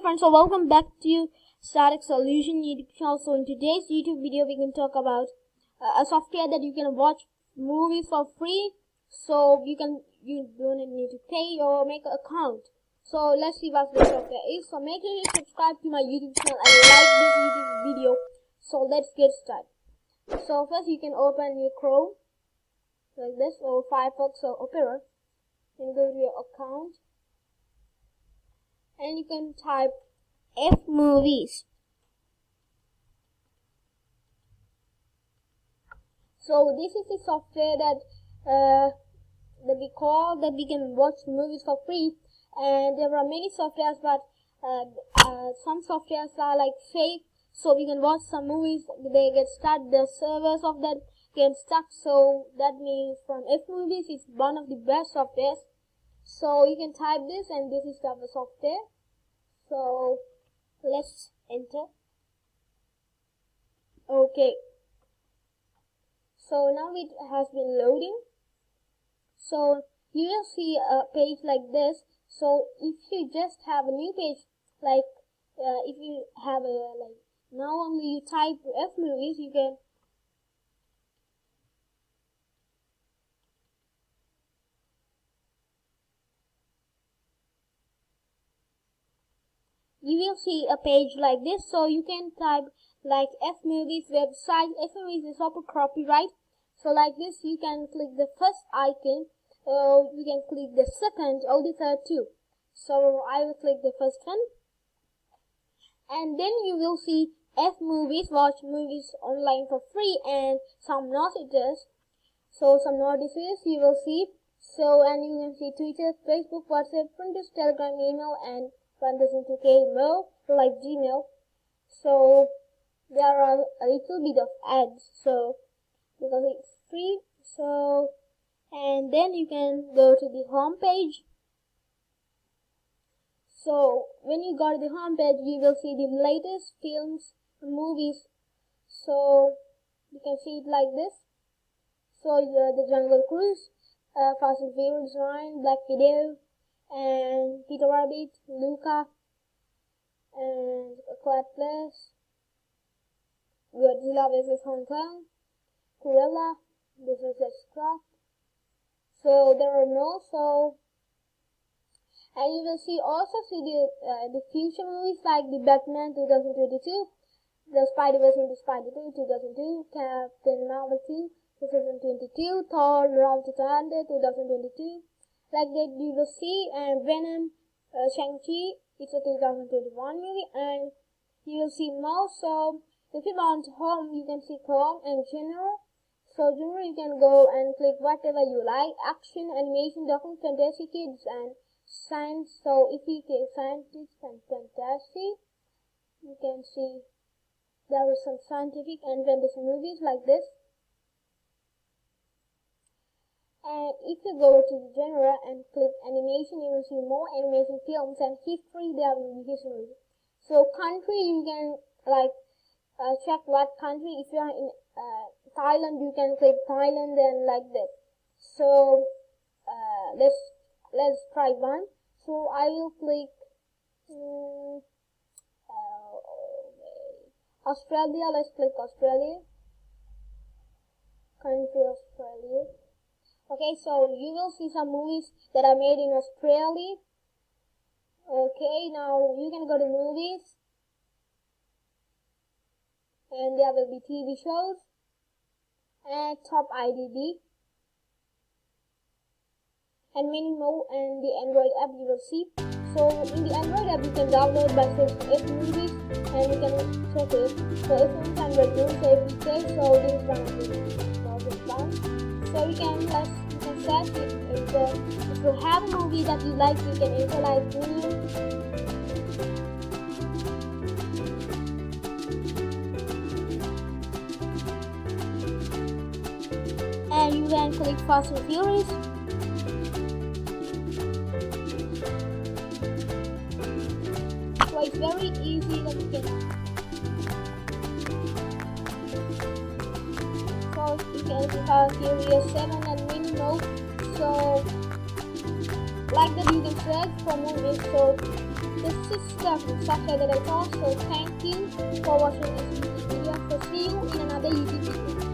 friends, so welcome back to Static Solution YouTube channel. So in today's YouTube video we can talk about a software that you can watch movies for free. So you don't need to pay or make an account. So let's see what this software is. So make sure you subscribe to my YouTube channel and like this YouTube video. So let's get started. So first you can open your Chrome like this, or Firefox or Opera. Then go to your account and you can type F movies. So this is the software that we can watch movies for free. And there are many softwares, but some softwares are like fake, so we can watch some movies. They get stuck, the servers of that get stuck. So that means from F movies is one of the best softwares. So you can type this, and this is the software. So let's enter. Okay, so now it has been loading. So you will see a page like this. So if you just have a new page, like if you have a now only you type F movies, you will see a page like this. So you can type like F movies website. F movies is open copyright. So like this, you can click the first icon, you can click the second or the third too. So I will click the first one, and then you will see F movies, watch movies online for free, and some notices. So some notices you will see. So and you can see Twitter, Facebook, WhatsApp, Pinterest, Telegram, email, and 1,002K mail like Gmail. So there are a little bit of ads, so because it's free. So and then you can go to the home page. So when you go to the home page, you will see the latest films, movies. So you can see it like this. So the Jungle Cruise, Fast and Furious 9, Black Widow, and Peter Rabbit, Luca, and Quiet Place, Godzilla vs Hong Kong, Cruella, this is a scrap. So there are more. So and you will also see the future movies like the Batman 2022, the Spider-Verse into Spider-2 2002, Captain Marvel 2 2022, Thor Love to Thunder 2022. Like that you will see, and Venom, Shang-Chi, it's a 2021 movie, and you will see more. So if you want home, you can see home and genre. So genre you can go and click whatever you like: action, animation, document, fantasy, kids, and science. So if you click scientific and fantasy, you can see there is some scientific and fantasy movies like this. And if you go to the genre and click animation, you will see more animation films, and history, there will be history. So country, you can check what country. If you are in Thailand, you can click Thailand and like that. So let's try one. So I will click Australia. Let's click Australia. Country Australia. Okay, so you will see some movies that are made in Australia. Okay, now you can go to movies, and there will be TV shows and top IDB and many more. And the Android app you will see. So in the Android app you can download by searching F movies, and you can check it. So if it's Android movies every day, so this is one of the ones. So you can search it. If you have a movie that you like, you can enter like video. And you can click Fast and Furious. So it's very easy that you can. So you can see Fast and Furious 7 and many more. So like that you can search for movies. So this is the software that I taught. So thank you for watching this YouTube video. So see you in another YouTube video.